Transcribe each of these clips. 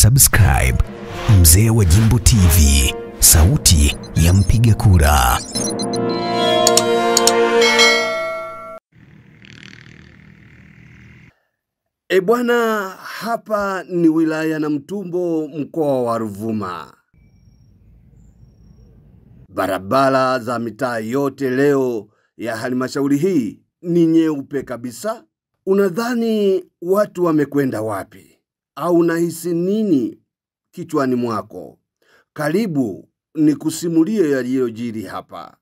Subscribe Mzee wa Jimbo TV, sauti ya mpiga kura. Bwana, hapa ni wilaya Namtumbo, mkoa wa Ruvuma. Barabara za mitaa yote leo ya halmashauri hii ni nyeupe kabisa. Unadhani watu wamekwenda wapi? Au unahisi nini kichwani mwako? Karibu nikusimulie yaliyojiri hapa.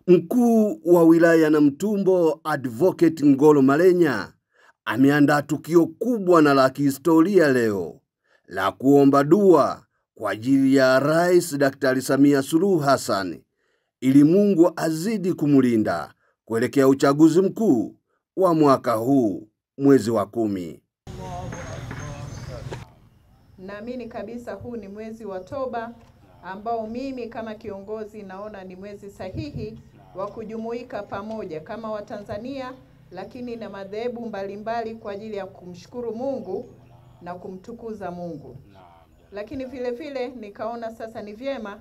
Mkuu wa wilaya Namtumbo Advocate Ngolo Malenya ameandaa tukio kubwa na la kihistoria leo la kuomba dua kwa ajili ya Rais Daktari Samia Suluhu Hassan ili Mungu azidi kumlinda kuelekea uchaguzi mkuu wa mwaka huu mwezi wa 10. Naamini kabisa huu ni mwezi wa toba ambao mimi kama kiongozi naona ni mwezi sahihi wa kujumuika pamoja kama Watanzania, lakini na madhehebu mbalimbali kwa ajili ya kumshukuru Mungu na kumtukuza Mungu. Lakini vile vile nikaona sasa ni vyema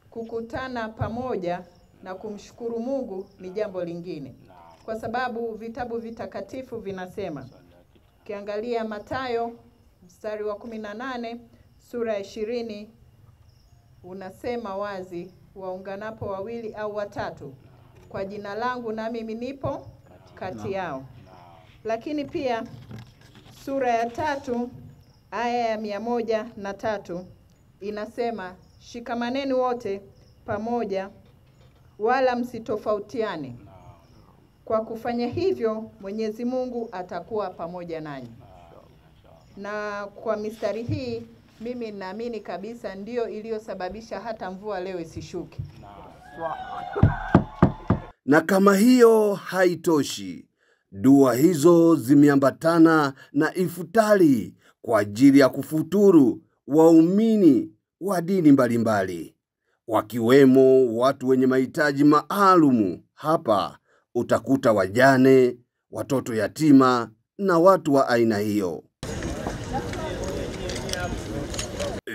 kukutana pamoja na kumshukuru Mungu ni jambo lingine. Kwa sababu vitabu vitakatifu vinasema, kiangalia Mathayo mstari wa 18 sura ya 20 unasema wazi, waunganapo wawili au watatu kwa jina langu na mimi nipo kati yao. Lakini pia sura ya 3 aya ya 103 inasema, shikamaneni wote pamoja wala msitofautiane. Kwa kufanya hivyo Mwenyezi Mungu atakuwa pamoja nanyi. Na kwa mistari hii mimi naamini kabisa ndio iliyosababisha hata mvua leo isishuke. Na kama hiyo haitoshi, dua hizo zimeambatana na ifutari kwa ajili ya kufuturu waumini wa dini mbalimbali, wakiwemo watu wenye mahitaji maalumu. Hapa utakuta wajane, watoto yatima na watu wa aina hiyo.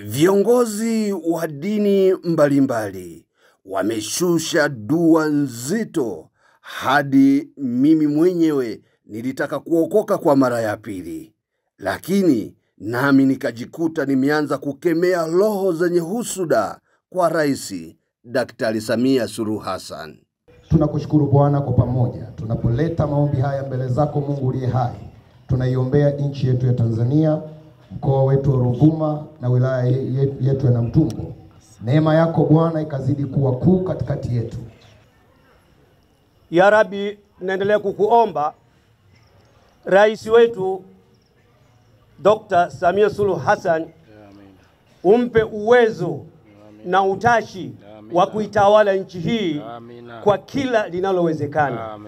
Viongozi wa dini mbalimbali wameshusha dua nzito hadi mimi mwenyewe nilitaka kuokoka kwa mara ya pili. Lakini nami nikajikuta nimeanza kukemea roho zenye husuda kwa Rais Daktari Samia Suluhu Hassan. Tunakushukuru Bwana kwa pamoja tunapoleta maombi haya mbele zako Mungu uliye hai. Tunaiombea nchi yetu ya Tanzania, mkoa wetu wa Ruvuma na wilaya yetu ya Namtumbo. Neema yako Bwana ikazidi kuwa kuu katikati yetu. Ya Rabbi, naendelea kukuomba Rais wetu Dr. Samia Suluhu Hassan umpe uwezo na utashi wa kuitawala nchi hii kwa kila linalowezekana.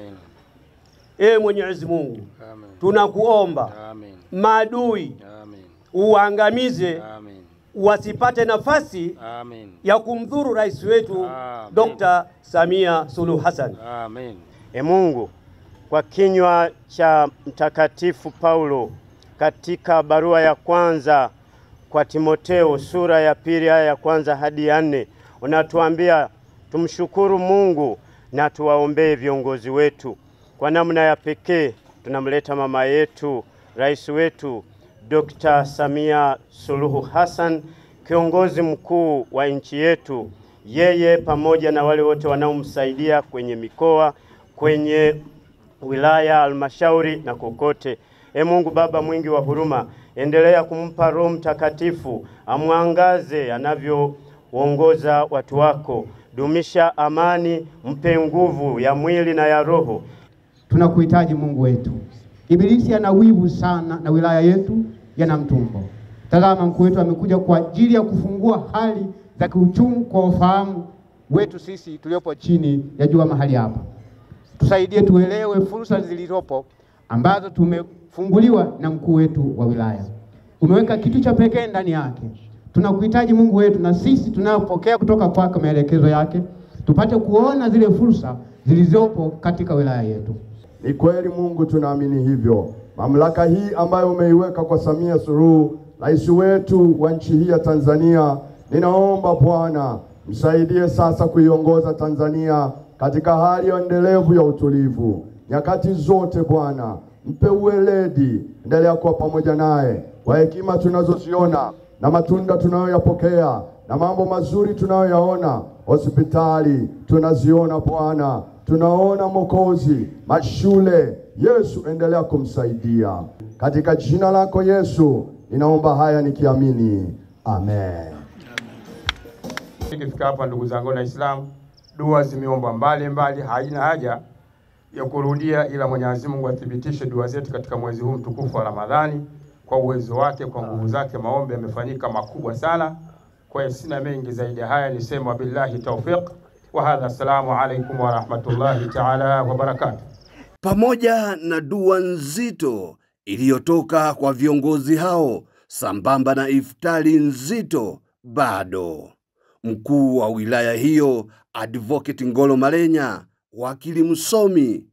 Mwenyezi Mungu, tunakuomba maadui uangamize, wasipate nafasi ya kumdhuru rais wetu Dr. Samia Suluhu Hassan. Mungu, kwa kinywa cha Mtakatifu Paulo katika barua ya kwanza kwa Timotheo sura ya 2 aya ya 1 hadi ya 4 unatuambia tumshukuru Mungu na tuwaombee viongozi wetu. Kwa namna ya pekee tunamleta mama yetu, rais wetu Dr. Samia Suluhu Hassan, kiongozi mkuu wa nchi yetu, yeye pamoja na wale wote wanaomsaidia kwenye mikoa, kwenye wilaya, halmashauri na kokote. Mungu Baba mwingi wa huruma, endelea kumpa Roho Mtakatifu amwangaze anavyoongoza watu wako. Dumisha amani, mpe nguvu ya mwili na ya roho. Tunakuhitaji Mungu wetu. Ibilisi ana wivu sana na wilaya yetu ya Namtumbo. Tazama, mkuu wetu amekuja kwa ajili ya kufungua hali za kiuchumi kwa ufahamu wetu sisi tuliopo chini ya jua mahali hapa. Tusaidie tuelewe fursa zilizopo ambazo tumefunguliwa na mkuu wetu wa wilaya. Umeweka kitu cha pekee ndani yake. Tunakuhitaji Mungu wetu, na sisi tunapokea kutoka kwako maelekezo yake tupate kuona zile fursa zilizopo katika wilaya yetu. Ni kweli Mungu, tunaamini hivyo. mamlaka hii ambayo umeiweka kwa Samia Suluhu, rais wetu wa nchi hii ya Tanzania, ninaomba Bwana msaidie sasa kuiongoza Tanzania katika hali ya endelevu ya utulivu nyakati zote. Bwana mpe uweledi, endelea kuwa pamoja naye, kwa hekima tunazoziona na matunda tunayoyapokea na mambo mazuri tunayoyaona. Hospitali tunaziona Bwana, tunaona Mwokozi, mashule. Yesu, endelea kumsaidia katika jina lako Yesu, ninaomba haya nikiamini, amen. Nikifika hapa ndugu zangu na Islam, dua zimeomba mbali, haina haja ya kurudia, ila Mwenyezi Mungu athibitishe dua zetu katika mwezi huu mtukufu wa Ramadhani. Kwa uwezo wake, kwa nguvu zake, maombi yamefanyika makubwa sana. Kwa hiyo sina mengi zaidi haya, nisema billahi tawfiq wa hadha. Assalamu alaykum wa rahmatullahi ta'ala wa barakatuh. Pamoja na dua nzito iliyotoka kwa viongozi hao sambamba na iftari nzito, bado mkuu wa wilaya hiyo Advocate Ngolo Malenya, wakili msomi,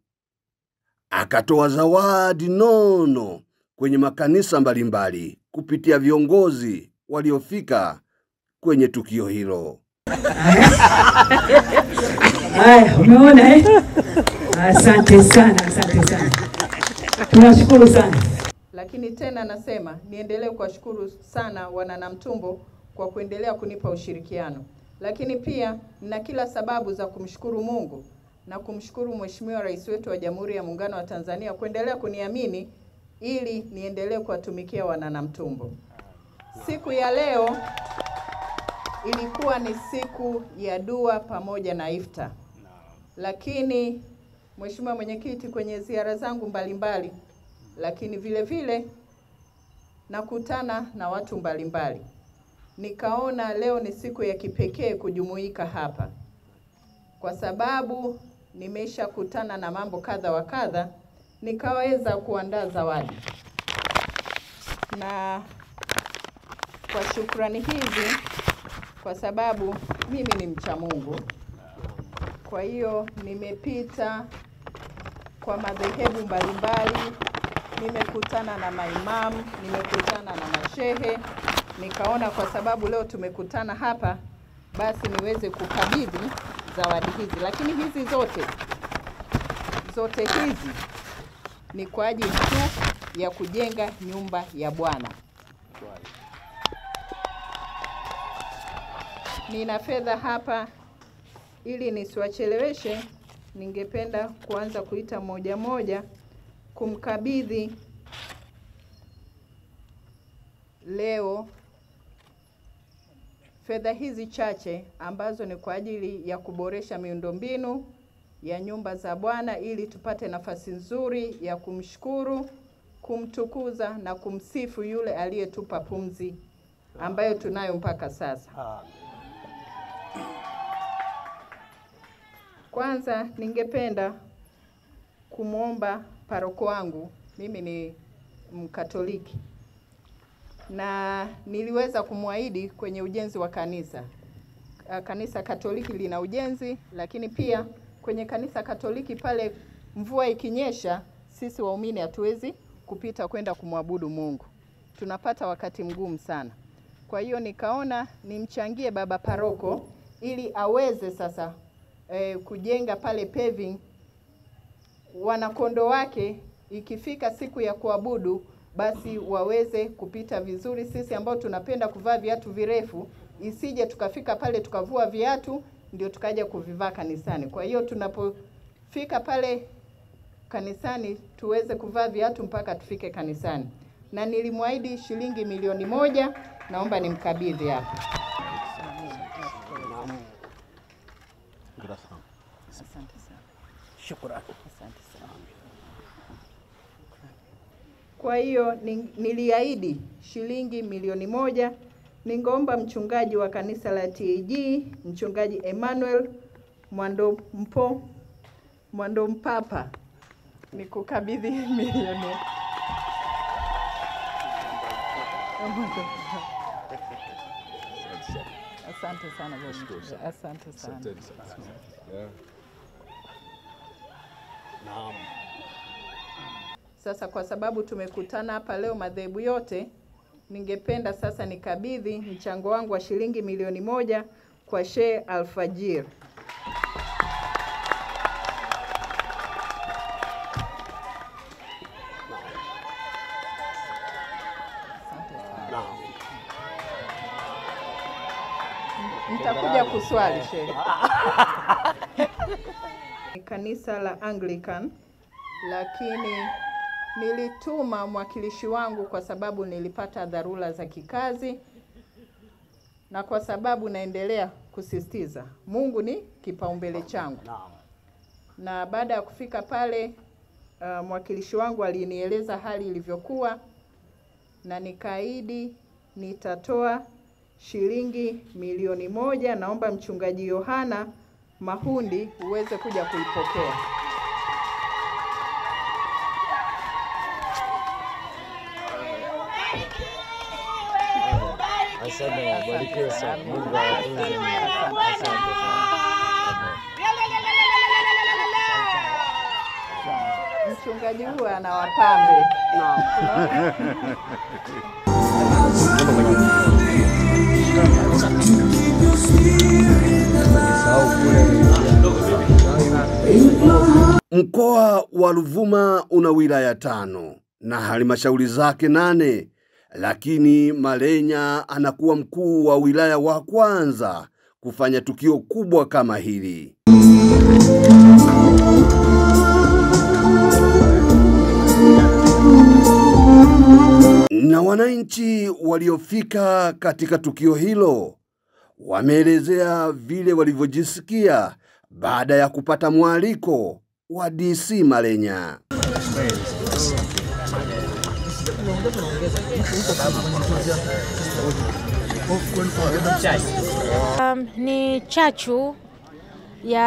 akatoa zawadi nono kwenye makanisa mbalimbali kupitia viongozi waliofika kwenye tukio hilo. Umeona Asante sana, asante sana. Tunashukuru sana. Lakini tena nasema niendelee kuwashukuru sana wana Namtumbo kwa kuendelea kunipa ushirikiano. Lakini pia na kila sababu za kumshukuru Mungu na kumshukuru Mheshimiwa Rais wetu wa Jamhuri ya Muungano wa Tanzania kuendelea kuniamini ili niendelee kuwatumikia wana Namtumbo. Siku ya leo ilikuwa ni siku ya dua pamoja na iftar. Lakini Mheshimiwa Mwenyekiti, kwenye ziara zangu mbalimbali, lakini vile vile nakutana na watu mbalimbali, nikaona leo ni siku ya kipekee kujumuika hapa, kwa sababu nimesha kutana na mambo kadha wa kadha, nikaweza kuandaa zawadi. Na kwa shukrani hizi, kwa sababu mimi ni mcha Mungu, kwa hiyo nimepita kwa madhehebu mbalimbali, nimekutana na maimamu, nimekutana na mashehe, nikaona kwa sababu leo tumekutana hapa, basi niweze kukabidhi zawadi hizi. Lakini hizi zote hizi ni kwa ajili tu ya kujenga nyumba ya Bwana. Nina fedha hapa, ili nisiwacheleweshe, ningependa kuanza kuita moja moja kumkabidhi leo fedha hizi chache ambazo ni kwa ajili ya kuboresha miundombinu ya nyumba za Bwana, ili tupate nafasi nzuri ya kumshukuru, kumtukuza na kumsifu yule aliyetupa pumzi ambayo tunayo mpaka sasa. Kwanza ningependa kumwomba paroko wangu, mimi ni Mkatoliki, na niliweza kumwahidi kwenye ujenzi wa kanisa. Kanisa Katoliki lina ujenzi, lakini pia kwenye kanisa Katoliki pale mvua ikinyesha, sisi waumini hatuwezi kupita kwenda kumwabudu Mungu. Tunapata wakati mgumu sana. Kwa hiyo nikaona nimchangie baba paroko ili aweze sasa kujenga pale paving, wanakondo wake ikifika siku ya kuabudu basi waweze kupita vizuri. Sisi ambao tunapenda kuvaa viatu virefu, isije tukafika pale tukavua viatu ndio tukaja kuvivaa kanisani. Kwa hiyo tunapofika pale kanisani tuweze kuvaa viatu mpaka tufike kanisani. Na nilimwahidi shilingi milioni 1, naomba nimkabidhi hapa. Asante sana. Shukrani. Asante sana. Kwa hiyo niliahidi shilingi milioni 1. Ningeomba mchungaji wa kanisa la TAG, mchungaji Emmanuel Mwando Mpapa, nikukabidhi milioni. Asante sana bwana. Asante sana. Sasa kwa sababu tumekutana hapa leo madhehebu yote, ningependa sasa nikabidhi mchango wangu wa shilingi milioni 1 kwa Sheikh Alfajir. Nitakuja kuswali Sheikh. Kanisa la Anglican, lakini nilituma mwakilishi wangu kwa sababu nilipata dharura za kikazi, na kwa sababu naendelea kusisitiza Mungu ni kipaumbele changu. Na baada ya kufika pale, mwakilishi wangu alinieleza hali ilivyokuwa, na nikaahidi nitatoa shilingi milioni 1. Naomba mchungaji Yohana Mahundi uweze kuja kuipokea. Asante, barikiwe sana. Mungu awatunze. Asante sana. Mchungaji huyu ana wapambe. Mkoa wa Ruvuma una wilaya 5 na halmashauri zake 8, lakini Malenya anakuwa mkuu wa wilaya wa kwanza kufanya tukio kubwa kama hili. Na wananchi waliofika katika tukio hilo wameelezea vile walivyojisikia baada ya kupata mwaliko wa DC Malenya. Ni chachu ya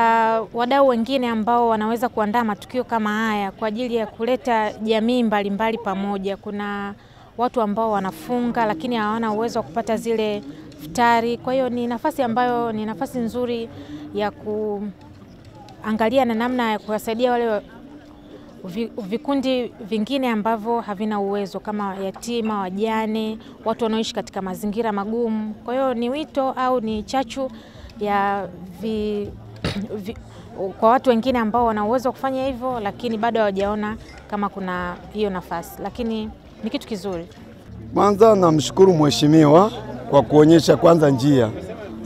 wadau wengine ambao wanaweza kuandaa matukio kama haya kwa ajili ya kuleta jamii mbalimbali pamoja. Kuna watu ambao wanafunga lakini hawana uwezo wa kupata zile iftari. Kwa hiyo ni nafasi ambayo ni nafasi nzuri ya kuangalia na namna ya kuwasaidia wale vikundi vingine ambavyo havina uwezo kama yatima, wajane, watu wanaoishi katika mazingira magumu. Kwa hiyo ni wito au ni chachu ya kwa watu wengine ambao wana uwezo wa kufanya hivyo lakini bado hawajaona kama kuna hiyo nafasi, lakini ni kitu kizuri. Kwanza namshukuru mheshimiwa kwa kuonyesha kwanza njia.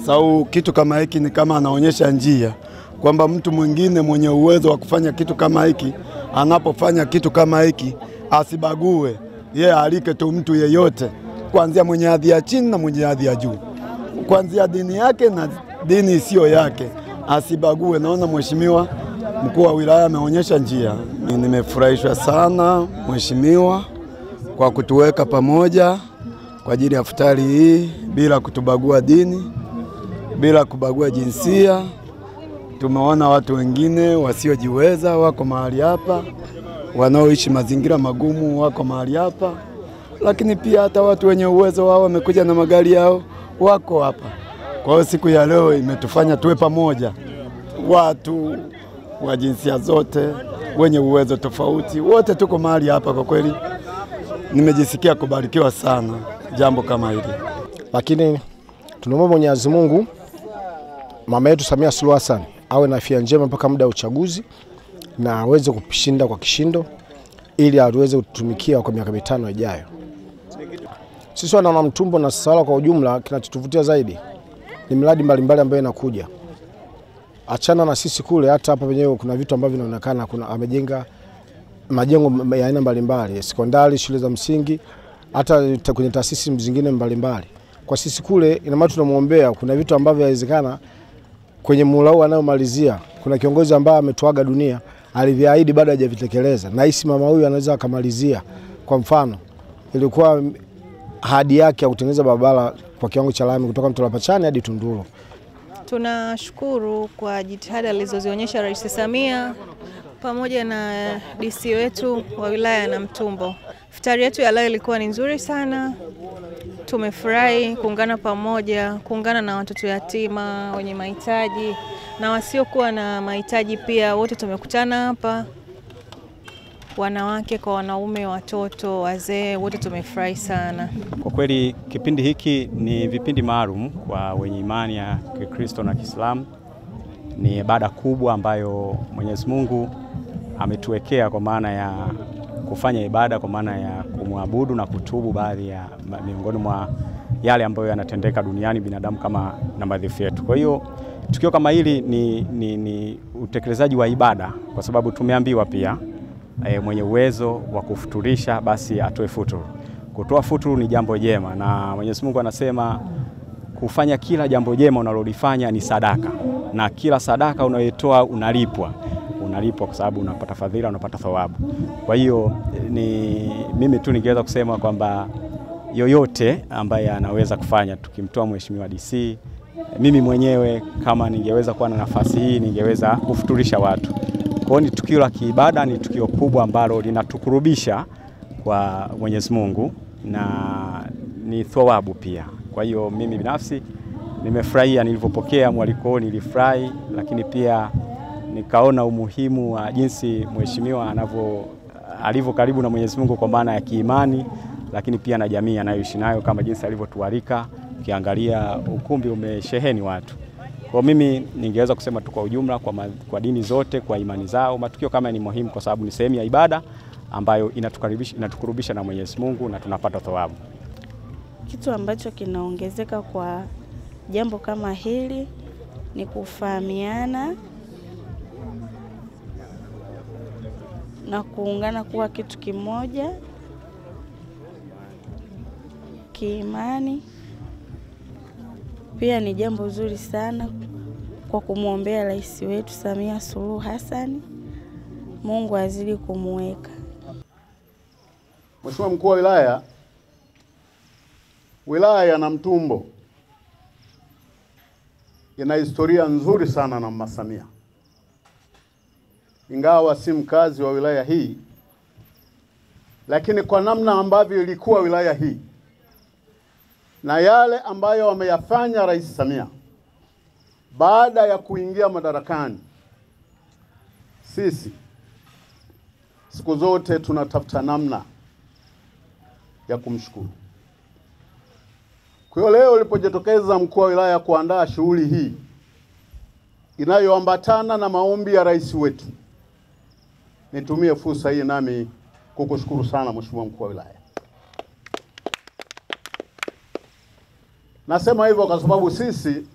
Sababu kitu kama hiki ni kama anaonyesha njia kwamba mtu mwingine mwenye uwezo wa kufanya kitu kama hiki anapofanya kitu kama hiki asibague, yeye alike tu mtu yeyote, kuanzia mwenye hadhi ya chini na mwenye hadhi ya juu, kuanzia dini yake na dini isiyo yake, asibague. Naona mheshimiwa mkuu wa wilaya ameonyesha njia. Nimefurahishwa sana mheshimiwa kwa kutuweka pamoja kwa ajili ya iftari hii bila kutubagua dini, bila kubagua jinsia. Tumeona watu wengine wasiojiweza wako mahali hapa, wanaoishi mazingira magumu wako mahali hapa, lakini pia hata watu wenye uwezo wao wamekuja na magari yao wako hapa. Kwa hiyo siku ya leo imetufanya tuwe pamoja, watu wa jinsia zote, wenye uwezo tofauti, wote tuko mahali hapa. Kwa kweli nimejisikia kubarikiwa sana jambo kama hili. Lakini tunaomba Mwenyezi Mungu mama yetu Samia Suluhu Hassan awe na afya njema mpaka muda wa uchaguzi na aweze kushinda kwa kishindo ili aweze kutumikia kwa miaka 5 ijayo. Sisi wana Namtumbo na Sawala kwa ujumla, kinachotuvutia zaidi ni miradi mbalimbali ambayo inakuja. Achana na sisi kule, hata hapa wenyewe kuna vitu ambavyo vinaonekana. Kuna amejenga majengo ya aina mbalimbali, sekondari, shule za msingi, hata kwenye taasisi zingine mbalimbali. Kwa sisi kule ina maana tunamuombea, kuna vitu ambavyo inawezekana kwenye muhula huu anayomalizia kuna kiongozi ambaye ametuaga dunia aliviahidi bado hajavitekeleza, na hisi mama huyu anaweza akamalizia. Kwa mfano ilikuwa ahadi yake ya kutengeneza barabara kwa kiwango cha lami kutoka Mtolapachani hadi Tunduru. Tunashukuru kwa jitihada alizozionyesha Rais Samia pamoja na DC wetu wa wilaya ya Namtumbo. Iftari yetu ya leo ilikuwa ni nzuri sana. Tumefurahi kuungana pamoja, kuungana na watoto yatima wenye mahitaji na wasiokuwa na mahitaji pia, wote tumekutana hapa. wanawake kwa wanaume, watoto, wazee, wote tumefurahi sana. Kwa kweli kipindi hiki ni vipindi maalum kwa wenye imani ya Kikristo na Kiislamu. Ni ibada kubwa ambayo Mwenyezi Mungu ametuwekea kwa maana ya kufanya ibada, kwa maana ya kumwabudu na kutubu baadhi ya miongoni mwa yale ambayo yanatendeka duniani binadamu kama na madhaifu yetu. Kwa hiyo tukio kama hili ni utekelezaji wa ibada, kwa sababu tumeambiwa pia mwenye uwezo wa kufuturisha basi atoe futuru. Kutoa futuru ni jambo jema, na Mwenyezi Mungu anasema kufanya kila jambo jema unalolifanya ni sadaka, na kila sadaka unayotoa unalipwa kwa sababu unapata fadhila, unapata thawabu. Kwa hiyo mimi tu ningeweza kusema kwamba yoyote ambaye anaweza kufanya, tukimtoa Mheshimiwa DC, mimi mwenyewe kama ningeweza kuwa na nafasi hii ningeweza kufuturisha watu. Kwa hiyo ni tukio la kiibada, ni tukio kubwa ambalo linatukurubisha kwa Mwenyezi Mungu na ni thawabu pia. Kwa hiyo mimi binafsi nimefurahia nilipopokea mwaliko, nilifurahi, lakini pia nikaona umuhimu wa jinsi mheshimiwa alivyo karibu na Mwenyezi Mungu kwa maana ya kiimani, lakini pia na jamii anayoishi nayo, kama jinsi alivyotualika. Ukiangalia ukumbi umesheheni watu. Kwa mimi ningeweza kusema tu kwa ujumla, kwa dini zote, kwa imani zao, matukio kama ni muhimu kwa sababu ni sehemu ya ibada ambayo inatukurubisha na Mwenyezi Mungu na tunapata thawabu. Kitu ambacho kinaongezeka kwa jambo kama hili ni kufahamiana na kuungana kuwa kitu kimoja kiimani. Pia ni jambo zuri sana kwa kumwombea rais wetu Samia Suluhu Hassan. Mungu azidi kumweka. Mheshimiwa Mkuu wa wilaya ya Namtumbo ina historia nzuri sana na Mama Samia. Ingawa si mkazi wa wilaya hii, lakini kwa namna ambavyo ilikuwa wilaya hii na yale ambayo wameyafanya Rais Samia baada ya kuingia madarakani, sisi siku zote tunatafuta namna ya kumshukuru. Kwa hiyo leo ulipojitokeza mkuu wa wilaya kuandaa shughuli hii inayoambatana na maombi ya rais wetu, nitumie fursa hii nami kukushukuru sana Mheshimiwa Mkuu wa wilaya. Nasema hivyo kwa sababu sisi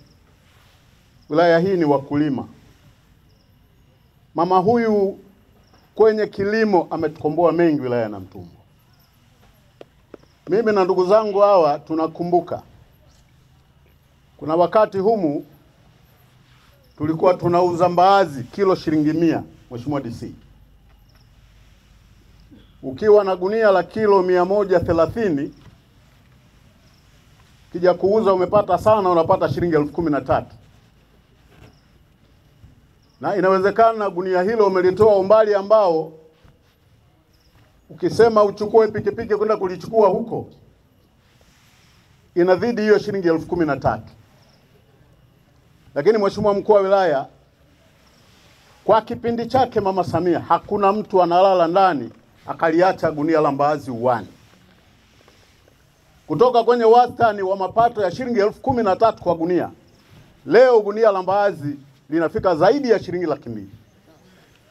wilaya hii ni wakulima. Mama huyu kwenye kilimo ametukomboa mengi wilaya ya Namtumbo. Mimi na ndugu zangu hawa tunakumbuka kuna wakati humu tulikuwa tunauza mbaazi kilo shilingi 100, Mheshimiwa DC. Ukiwa na gunia la kilo 130, kija kuuza umepata sana, unapata shilingi 13,000. Na inawezekana gunia hilo umelitoa umbali ambao ukisema uchukue pikipiki kwenda kulichukua huko inadhidi hiyo shilingi 13,000. Lakini Mheshimiwa Mkuu wa wilaya, kwa kipindi chake Mama Samia hakuna mtu analala ndani akaliacha gunia la mbaazi uwani. Kutoka kwenye wastani wa mapato ya shilingi 13,000 kwa gunia, leo gunia la mbaazi linafika zaidi ya shilingi 200,000.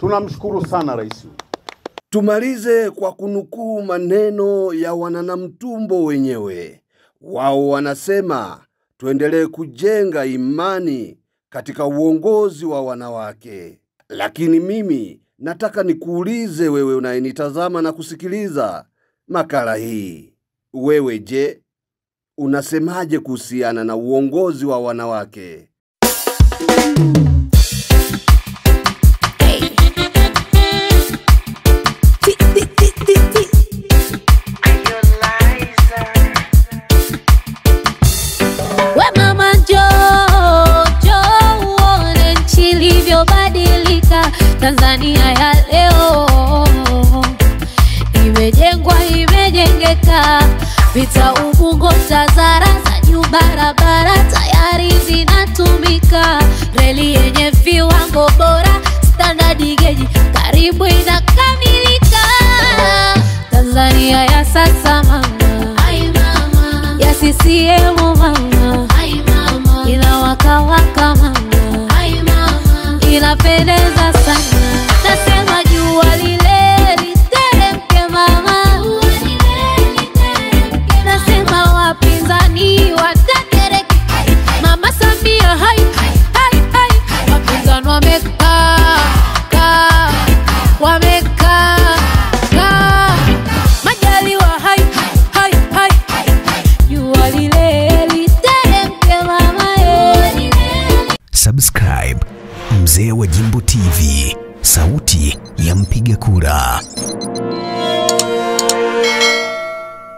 Tunamshukuru sana rais. Tumalize kwa kunukuu maneno ya wananamtumbo wenyewe. Wao wanasema tuendelee kujenga imani katika uongozi wa wanawake. Lakini mimi nataka nikuulize wewe unayenitazama na kusikiliza makala hii. Wewe je, unasemaje kuhusiana na uongozi wa wanawake? Tanzania ya leo imejengwa, imejengeka, vita Ubungo, Tazara za juu, barabara tayari zinatumika, reli yenye viwango bora, standard gauge karibu inakamilika. Tanzania ya sasa mama, ai mama, ya CCM mama, ai mama, inawakawaka mama, ai mama, inapendeza sana. Nasema jua lile literemke mama, jua lile literemke. Nasema wapinzani watatereke, Mama Samia hai hai hai. Wapinzani wamekaa wamekaa Majaliwa hai hai hai. Jua lile literemke mama. Subscribe Mzee wa Jimbo TV, sauti ya mpiga kura.